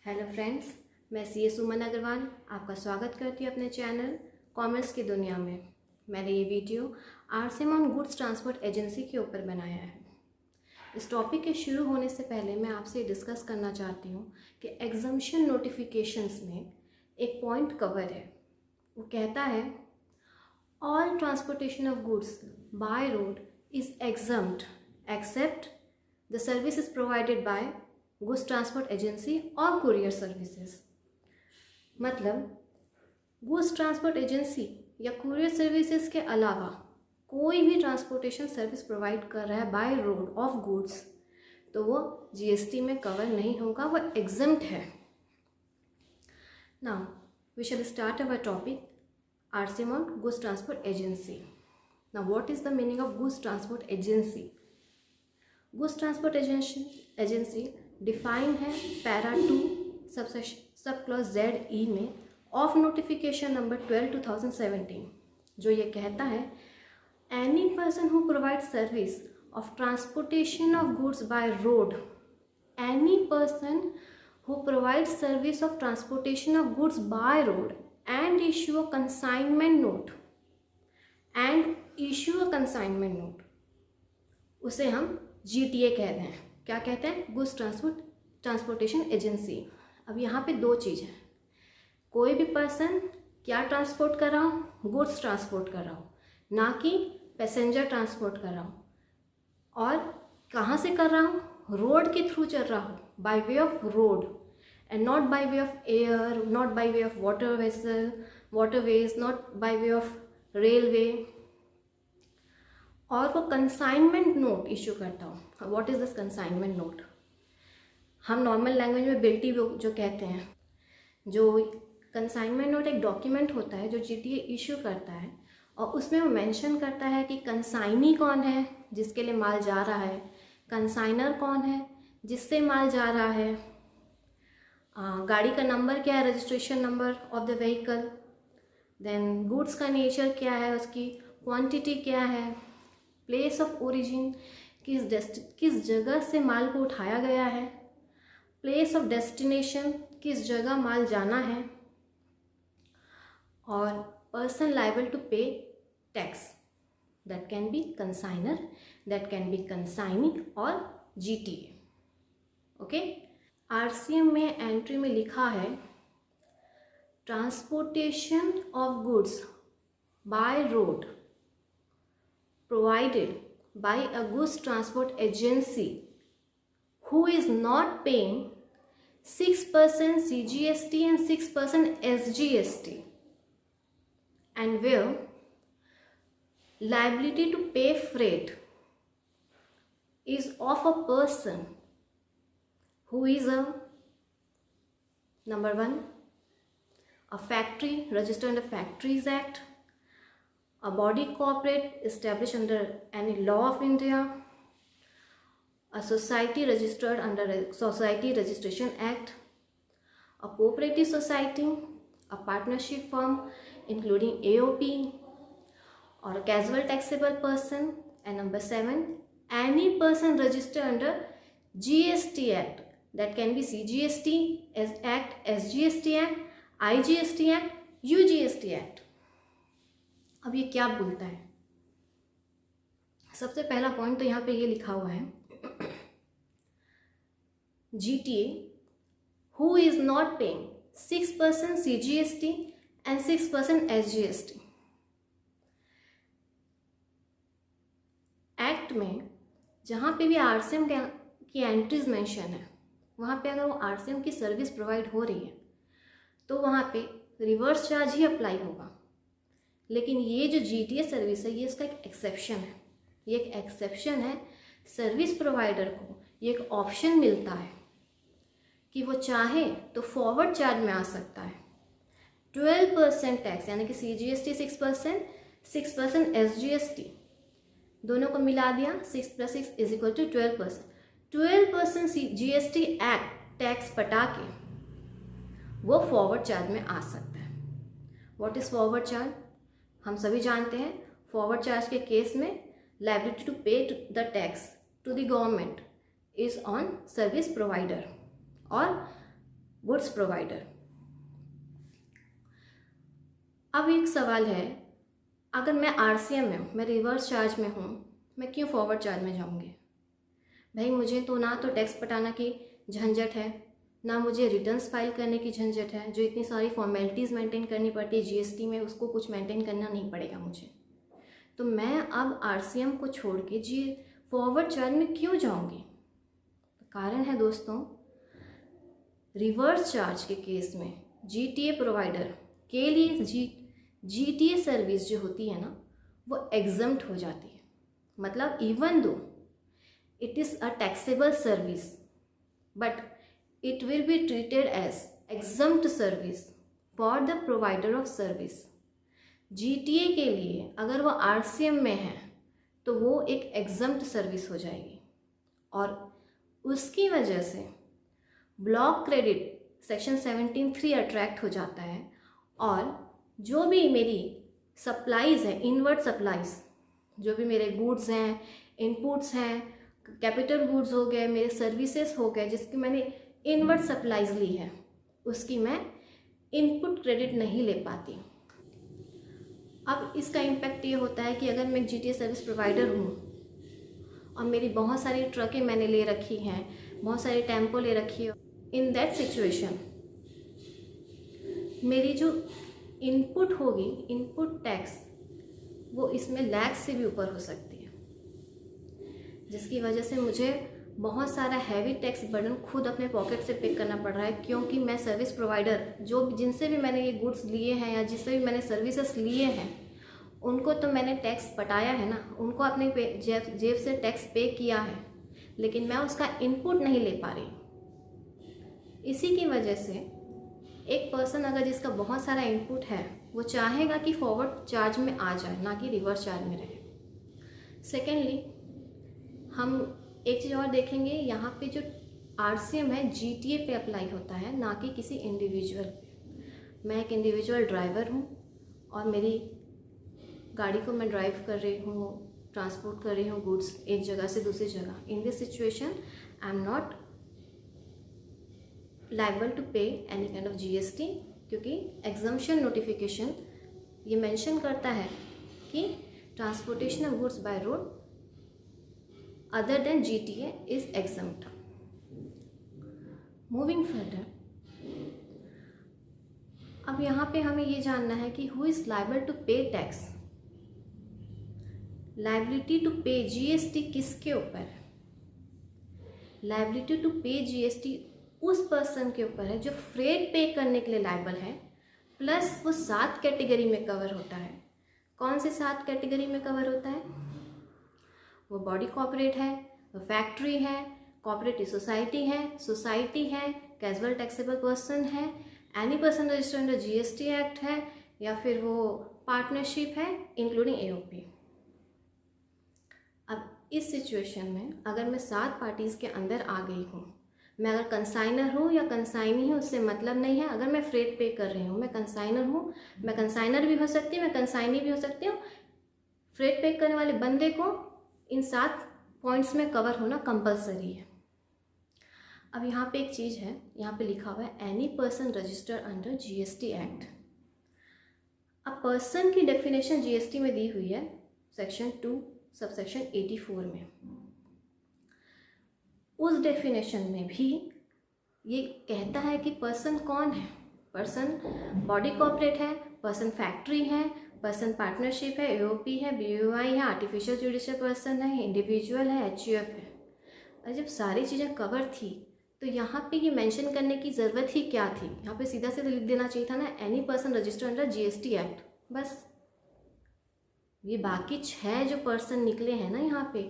Hello friends, मैं सी ए सुमन अग्रवाल आपका स्वागत करती हूँ अपने चैनल कॉमर्स की दुनिया में। मैंने ये video RCM on goods transport agency के ऊपर बनाया है। इस टॉपिक के शुरू होने से पहले मैं आपसे डिस्कस करना चाहती हूँ कि एग्जम्पशन नोटिफिकेशंस में एक पॉइंट कवर है। वो कहता है all transportation of goods by road is exempt except the service is provided by goods transport agency और कुरियर सर्विसेज। मतलब गुड्स ट्रांसपोर्ट एजेंसी या कुरियर सर्विसेज के अलावा कोई भी ट्रांसपोर्टेशन सर्विस प्रोवाइड कर रहा है बाय रोड ऑफ गुड्स तो वो जीएसटी में कवर नहीं होगा, वो एग्जम्प्ट है। Now we shall start our topic RCM on goods transport agency. Now what is the meaning of goods transport agency? Goods transport agency define है para 2 sub clause ZE में of notification number 12/2017, जो ये कहता है any person who provide service of transportation of goods by road, any person who provide service of transportation of goods by road and issue a consignment note, उसे हम GTA कहते हैं। क्या कहते हैं? Goods transportation agency. अब यहाँ पे दो चीज़ है, कोई भी पर्सन क्या ट्रांसपोर्ट कर रहा हो? गुड्स ट्रांसपोर्ट कर रहा हो, ना कि पैसेंजर ट्रांसपोर्ट कर रहा हो। और कहाँ से कर रहा हूँ? रोड के थ्रू चल रहा हो, by way of road and not by way of air, not by way of waterways, not by way of railway. और वो कंसाइनमेंट नोट इशू करता हूँ। What is this consignment note? हम नॉर्मल लैंग्वेज में बिल्टी जो कहते हैं। जो कंसाइनमेंट नोट एक डॉक्यूमेंट होता है जो GTA इशू करता है और उसमें वो मेंशन करता है कि कंसाइनी कौन है जिसके लिए माल जा रहा है, कंसाइनर कौन है जिससे माल जा रहा है, गाड़ी का नंबर क्या है, registration number of the vehicle, then goods का नेचर क्या है, उसकी क्वांटिटी क्या है, प्लेस ऑफ ओरिजिन किस जगह से माल को उठाया गया है, प्लेस ऑफ डेस्टिनेशन किस जगह माल जाना है, और person liable to pay tax, that can be consignor, that can be consignee और GTA। ओके, RCM में एंट्री में लिखा है transportation of goods by road provided by a goods transport agency who is not paying 6% CGST and 6% SGST, and where liability to pay freight is of a person who is a number 1 a factory registered under Factories Act, a body corporate established under any law of India, a society registered under a Society Registration Act, a cooperative society, a partnership firm including AOP, or a casual taxable person, and number 7, any person registered under GST Act, that can be CGST Act, SGST Act, IGST Act, UGST Act। अब ये क्या बोलता है? सबसे पहला point तो यहाँ पे ये लिखा हुआ है GTA who is not paying 6% CGST and 6% SGST। Act में जहाँ पे भी RCM की एंट्रीज मेंशन है वहाँ पे अगर वो RCM की सर्विस प्रोवाइड हो रही है तो वहाँ पे रिवर्स चार्ज ही अप्लाई होगा। लेकिन ये जो GTA सर्विस है ये इसका एक एक्सेप्शन है। ये एक एक्सेप्शन है, सर्विस प्रोवाइडर को ये एक ऑप्शन मिलता है कि वो चाहे तो फॉरवर्ड चार्ज में आ सकता है। 12% टैक्स यानी कि CGST 6%, 6% SGST, दोनों को मिला दिया, 6 + 6 = 12%। 12% GST एक्ट टैक्स पटा के वो फॉरवर्ड चार्ज में आ सकता है। What is forward charge? हम सभी जानते हैं फॉरवर्ड चार्ज के केस में liability to pay the tax to the government is on service provider, और गुड्स प्रोवाइडर। अब एक सवाल है, अगर मैं आरसीएम में हूँ, मैं रिवर्स चार्ज में हूँ, मैं क्यों फॉरवर्ड चार्ज में जाऊँगी? भाई मुझे तो ना तो टैक्स पटाना की झंझट है, ना मुझे रिटर्न्स फाइल करने की झंझट है, जो इतनी सारी फॉर्मेलिटीज़ मेंटेन करनी पड़ती है जीएसटी में, उसको कुछ मेंटेन करना नहीं पड़ेगा मुझे। तो मैं अब आरसीएम को छोड़ के फॉरवर्ड चार्ज में क्यों जाऊंगी? तो कारण है दोस्तों, रिवर्स चार्ज के केस में जीटीए प्रोवाइडर के लिए जीटीए सर्विस जो होती है ना, वो एग्जम्प्ट हो जाती है। मतलब even though it is a taxable service but it will be treated as exempt service for the provider of service। GTA के लिए अगर वो RCM में है तो वो एक exempt सर्विस हो जाएगी, और उसकी वजह से ब्लॉक क्रेडिट सेक्शन 17(3) अट्रैक्ट हो जाता है, और जो भी मेरी सप्लाईज है, इनवर्ड सप्लाईज, जो भी मेरे गुड्स हैं, इनपुट्स हैं, कैपिटल गुड्स हो गए, मेरे सर्विसेज हो गए, जिसकी मैंने इनवर्ड सप्लाईज ली है, उसकी मैं इनपुट क्रेडिट नहीं ले पाती। अब इसका इम्पैक्ट ये होता है कि अगर मैं जीटीए सर्विस प्रोवाइडर हूँ और मेरी बहुत सारी ट्रकें मैंने ले रखी हैं, बहुत सारी टेम्पो ले रखी है, इन दैट सिचुएशन मेरी जो इनपुट होगी, इनपुट टैक्स, वो इसमें लैक्स से भी ऊपर हो सकती है, जिसकी वजह से मुझे बहुत सारा हैवी टैक्स बर्डन खुद अपने पॉकेट से पे करना पड़ रहा है, क्योंकि मैं सर्विस प्रोवाइडर जिनसे भी मैंने ये गुड्स लिए हैं या जिससे भी मैंने सर्विसेज लिए हैं, उनको तो मैंने टैक्स पटाया है ना, उनको अपने जेब से टैक्स पे किया है, लेकिन मैं उसका इनपुट नहीं ले पा रही। इसी की वजह से एक पर्सन अगर जिसका बहुत सारा इनपुट है, वो चाहेगा कि फॉरवर्ड चार्ज में आ जाए, ना कि रिवर्स चार्ज में रहे। सेकेंडली, हम एक चीज़ और देखेंगे, यहाँ पे जो आरसीएम है जीटीए पे अप्लाई होता है, ना कि किसी इंडिविजुअल पे। मैं एक इंडिविजुअल ड्राइवर हूँ और मेरी गाड़ी को मैं ड्राइव कर रही हूँ, ट्रांसपोर्ट कर रही हूँ गुड्स एक जगह से दूसरी जगह। In this situation I am not liable to pay any kind of GST, क्योंकि एग्जम्पशन नोटिफिकेशन ये मेंशन करता है कि transportation of goods by road other than GTA is exempt। Moving further, अब यहाँ पे हमें ये जानना है कि who is liable to pay tax। liability to pay GST किसके ऊपर है? liability to pay GST उस पर्सन के ऊपर है जो फ्रेट पे करने के लिए लायबल है, प्लस वो 7 कैटेगरी में कवर होता है। कौन से 7 कैटेगरी में कवर होता है? वो बॉडी कॉर्पोरेट है, वो फैक्ट्री है, कॉर्पोरेटिव सोसाइटी है, कैजुअल टैक्सेबल पर्सन है, any person registered under GST act है, या फिर वो पार्टनरशिप है इंक्लूडिंग एओपी। अब इस सिचुएशन में अगर मैं 7 पार्टीज़ के अंदर आ गई हूँ, मैं अगर कंसाइनर हूँ या कंसाइनी हूँ उससे मतलब नहीं है। अगर मैं फ्रेट पे कर रही हूँ, मैं कंसाइनर हूँ, मैं कंसाइनर भी हो सकती हूँ, मैं कंसाइनी भी हो सकती हूँ। फ्रेट पे करने वाले बंदे को इन 7 पॉइंट्स में कवर होना कंपलसरी है। अब यहाँ पे एक चीज़ है, यहाँ पे लिखा हुआ है any person registered under GST act. अब पर्सन की डेफिनेशन जीएसटी में दी हुई है सेक्शन 2 सबसेक्शन 84 में। उस डेफिनेशन में भी ये कहता है कि पर्सन कौन है। पर्सन बॉडी कॉर्पोरेट है, पर्सन फैक्ट्री है, पर्सन पार्टनरशिप है, एओपी है, बीओआई है, आर्टिफिशियल जुडिशियल पर्सन है, इंडिविजुअल है, एचयूएफ है। और जब सारी चीज़ें कवर थी तो यहाँ पे ये मेंशन करने की ज़रूरत ही क्या थी? यहाँ पे सीधा सीधा लिख देना चाहिए था ना, any person registered under GST act, बस। ये बाकी 6 जो पर्सन निकले हैं ना यहाँ पे,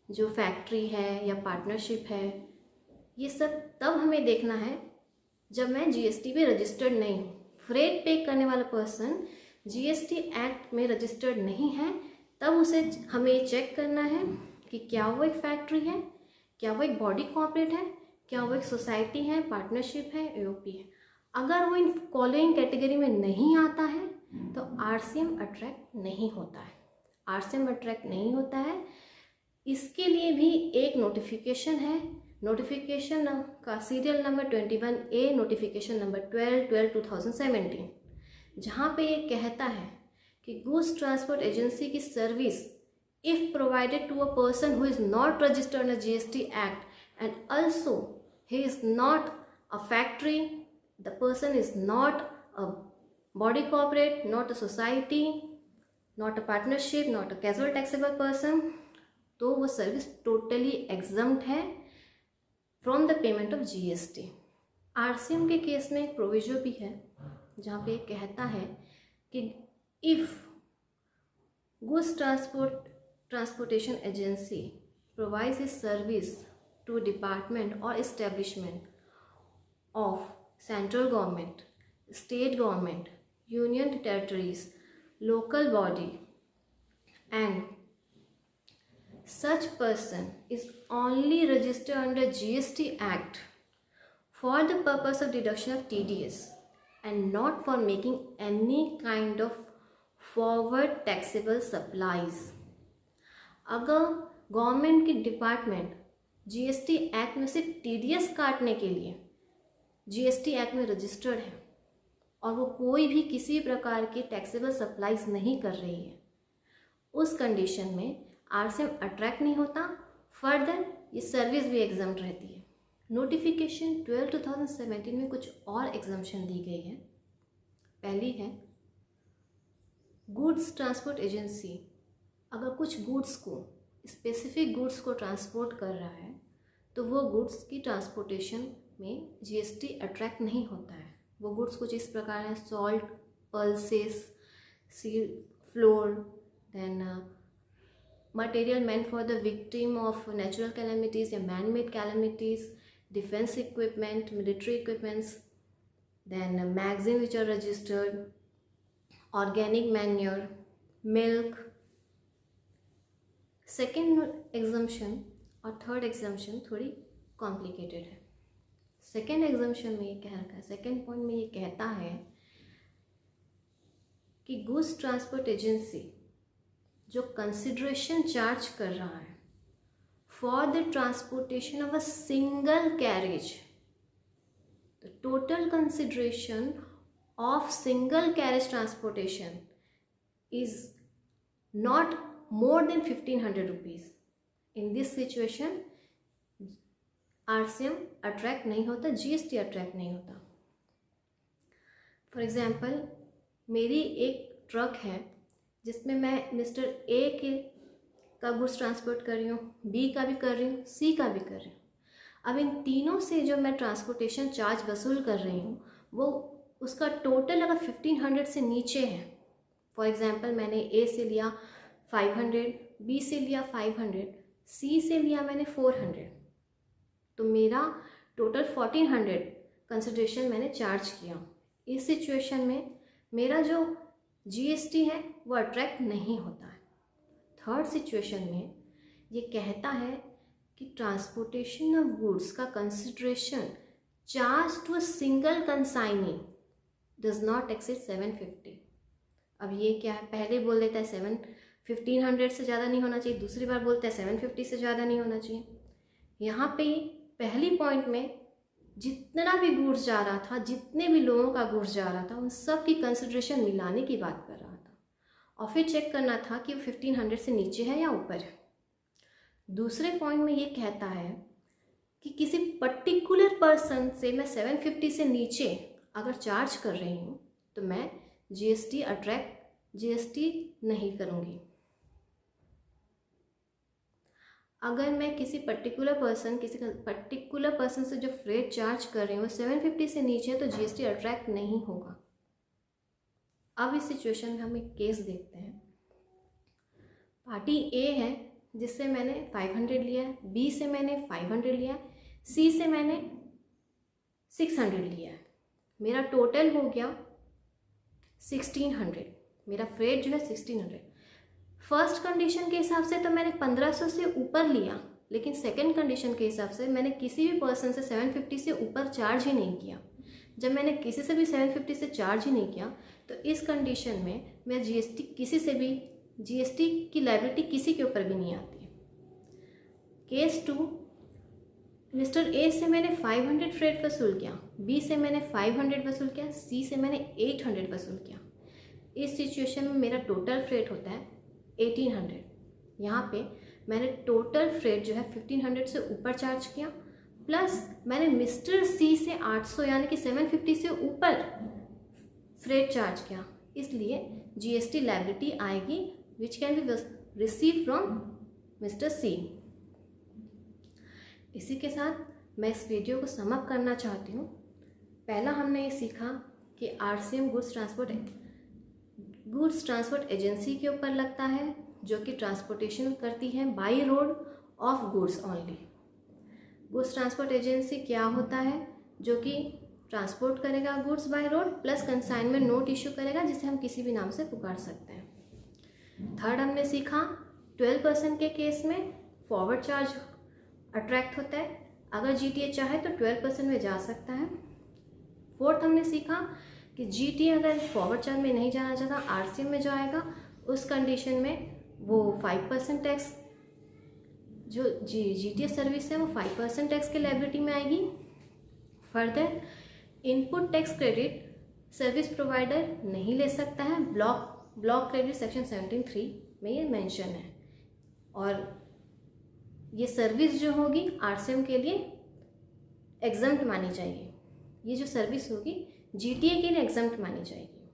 जो फैक्ट्री है या पार्टनरशिप है, ये सब तब हमें देखना है जब मैं जीएसटी पे रजिस्टर्ड नहीं हूँ। फ्रेट पे करने वाला पर्सन जीएसटी एक्ट में रजिस्टर्ड नहीं है, तब उसे हमें चेक करना है कि क्या वो एक फैक्ट्री है, क्या वो एक बॉडी कॉर्पोरेट है, क्या वो एक सोसाइटी है, पार्टनरशिप है, एओपी है। अगर वो इन फॉलोइंग कैटेगरी में नहीं आता है तो आरसीएम अट्रैक्ट नहीं होता है। आरसीएम अट्रैक्ट नहीं होता है, इसके लिए भी एक नोटिफिकेशन है नोटिफिकेशन का serial number 21A, notification number 12/12/2017, जहाँ पे ये कहता है कि गुड्स ट्रांसपोर्ट एजेंसी की service if provided to a person who is not registered under GST act and also he is not a factory, the person is not a body corporate, not a society, not a partnership, not a casual taxable person, तो वो service totally exempt है from the payment of GST। RCM के case में एक proviso भी है जहाँ पे कहता है कि if goods transportation agency provides इस सर्विस टू डिपार्टमेंट और establishment of central government, state government, union territories, local body, and such person is only registered under GST Act for the purpose of deduction of TDS and not for making any kind of forward taxable supplies। अगर government की department GST act में सिर्फ TDS काटने के लिए GST act में registered है और वो कोई भी किसी प्रकार के टैक्सेबल सप्लाईज नहीं कर रही है, उस कंडीशन में RCM अट्रैक्ट नहीं होता, फर्दर ये सर्विस भी एग्जम्प्ट रहती है। नोटिफिकेशन 12/2017 में कुछ और एग्जम्पशन दी गई है। पहली है, गुड्स ट्रांसपोर्ट एजेंसी अगर कुछ गुड्स को, स्पेसिफिक गुड्स को ट्रांसपोर्ट कर रहा है तो वो गुड्स की ट्रांसपोर्टेशन में GST अट्रैक्ट नहीं होता है। वो गुड्स कुछ इस प्रकार हैं: salt, pulses, seed, flour, then material meant for the victim of natural calamities या man made calamities, defence equipment, military equipments, then magazine which are registered, organic manure, milk. Second exemption और third exemption थोड़ी complicated है। Second exemption में ये कह रखा है, second point में ये कहता है कि गुड्स ट्रांसपोर्ट एजेंसी जो कंसिडरेशन चार्ज कर रहा है for the transportation of a single carriage, the total consideration of single carriage transportation is not more than 1500 rupees. In this situation RCM attract नहीं होता, GST अट्रैक्ट नहीं होता। For example, मेरी एक ट्रक है जिसमें मैं मिस्टर A का गुड्स ट्रांसपोर्ट कर रही हूँ, B का भी कर रही हूँ, C का भी कर रही हूँ। अब इन तीनों से जो मैं ट्रांसपोर्टेशन चार्ज वसूल कर रही हूँ वो उसका टोटल अगर 1500 से नीचे है, फॉर एग्ज़ाम्पल मैंने A से लिया 500, B से लिया 500, C से लिया मैंने 400, तो मेरा टोटल 1400 कंसिडरेशन मैंने चार्ज किया। इस सिचुएशन में मेरा जो GST है वो अट्रैक्ट नहीं होता है। थर्ड सिचुएशन में ये कहता है कि ट्रांसपोर्टेशन ऑफ गुड्स का consideration charge to a single consignee does not exceed 750। अब ये क्या है, पहले बोल देता है 1500 से ज़्यादा नहीं होना चाहिए, दूसरी बार बोलता है 750 से ज़्यादा नहीं होना चाहिए। यहाँ पे पहली पॉइंट में जितना भी गुड्स जा रहा था, जितने भी लोगों का गुड्स जा रहा था, उन सब की कंसिडरेशन मिलाने की बात कर रहा था और फिर चेक करना था कि वो 1500 से नीचे है या ऊपर है। दूसरे पॉइंट में ये कहता है कि किसी पर्टिकुलर पर्सन से मैं 750 से नीचे अगर चार्ज कर रही हूँ तो मैं GST नहीं करूँगी। अगर मैं किसी पर्टिकुलर पर्सन से जो फ्रेट चार्ज कर रही हूँ 750 से नीचे तो GST अट्रैक्ट नहीं होगा। अब इस सिचुएशन में हम एक केस देखते हैं। पार्टी A है जिससे मैंने 500 लिया है, B से मैंने 500 लिया है, C से मैंने 600 लिया है। मेरा टोटल हो गया 1600, मेरा फ्रेट जो है 1600। फर्स्ट कंडीशन के हिसाब से तो मैंने 1500 से ऊपर लिया, लेकिन सेकंड कंडीशन के हिसाब से मैंने किसी भी पर्सन से 750 से ऊपर चार्ज ही नहीं किया। जब मैंने किसी से भी 750 से चार्ज ही नहीं किया तो इस कंडीशन में मैं GST की लायबिलिटी किसी के ऊपर भी नहीं आती है। केस 2, मिस्टर ए से मैंने 500 फ्रेट वसूल किया, बी से मैंने 500 वसूल किया, सी से मैंने 800 वसूल किया। इस सिचुएशन में मेरा टोटल फ्रेट होता है 1800। यहाँ पे मैंने टोटल फ्रेट जो है 1500 से ऊपर चार्ज किया, प्लस मैंने मिस्टर सी से 800 यानी कि 750 से ऊपर फ्रेट चार्ज किया, इसलिए जीएसटी लायबिलिटी आएगी which can be receive from mister C. इसी के साथ मैं इस वीडियो को सम अप करना चाहती हूँ। पहला हमने ये सीखा कि आरसीएम गुड्स ट्रांसपोर्ट एजेंसी के ऊपर लगता है, जो कि ट्रांसपोर्टेशन करती है by road of goods only. Goods transport agency क्या होता है? जो कि ट्रांसपोर्ट करेगा goods by road plus consignment note issue करेगा, जिसे हम किसी भी नाम से पुकार सकते हैं। थर्ड हमने सीखा 12% के केस में फॉरवर्ड चार्ज अट्रैक्ट होता है, अगर जीटीए चाहे तो 12% में जा सकता है। फोर्थ हमने सीखा कि जीटीए अगर फॉरवर्ड चार्ज में नहीं जाना चाहता, आरसीएम में जाएगा, उस कंडीशन में वो 5% टैक्स, जो जीटीए सर्विस है वो 5% टैक्स के लायबिलिटी में आएगी। Further input tax credit service provider नहीं ले सकता है, ब्लॉक क्रेडिट सेक्शन 17(3) में ये मेंशन है। और ये सर्विस जो होगी आरसीएम के लिए एग्जम्प्ट मानी जाएगी, ये जो सर्विस होगी जीटीए के लिए एग्जम्प्ट मानी जाएगी।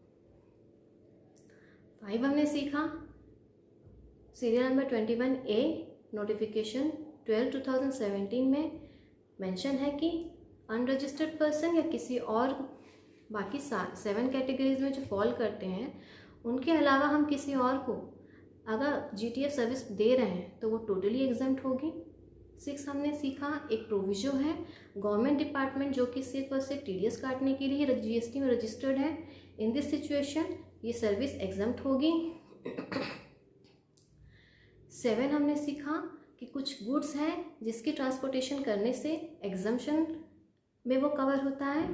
5 हमने सीखा सीरियल नंबर 21A नोटिफिकेशन 12/2017 में मेंशन है कि अनरजिस्टर्ड पर्सन या किसी और बाकी 7 कैटेगरीज में जो फॉल करते हैं, उनके अलावा हम किसी और को अगर जीटीए सर्विस दे रहे हैं तो वो टोटली एग्जम्प्ट होगी। 6 हमने सीखा एक प्रोविजो है, गवर्नमेंट डिपार्टमेंट जो कि सिर्फ और सिर्फ टीडीएस काटने के लिए जीएसटी में रजिस्टर्ड है, इन दिस सिचुएशन ये सर्विस एग्जम्प्ट होगी। 7 हमने सीखा कि कुछ गुड्स हैं जिसकी ट्रांसपोर्टेशन करने से एग्जम्पशन में वो कवर होता है।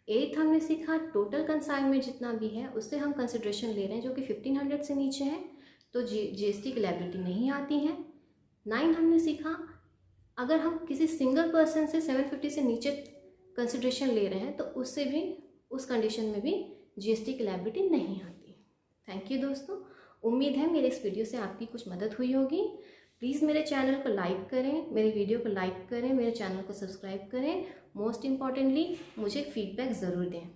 8 हमने सीखा टोटल कंसाइनमेंट जितना भी है उससे हम कंसिडरेशन ले रहे हैं, जो कि 1500 से नीचे है तो जीएसटी की लायबिलिटी नहीं आती है। 9 हमने सीखा अगर हम किसी सिंगल पर्सन से 750 से नीचे कंसिडरेशन ले रहे हैं तो उससे भी उस कंडीशन में भी जीएसटी की लायबिलिटी नहीं आती। थैंक यू दोस्तों, उम्मीद है मेरे इस वीडियो से आपकी कुछ मदद हुई होगी। प्लीज़ मेरे चैनल को लाइक करें, मेरे वीडियो को लाइक करें, मेरे चैनल को सब्सक्राइब करें। मोस्ट इम्पॉर्टेंटली मुझे फीडबैक ज़रूर दें।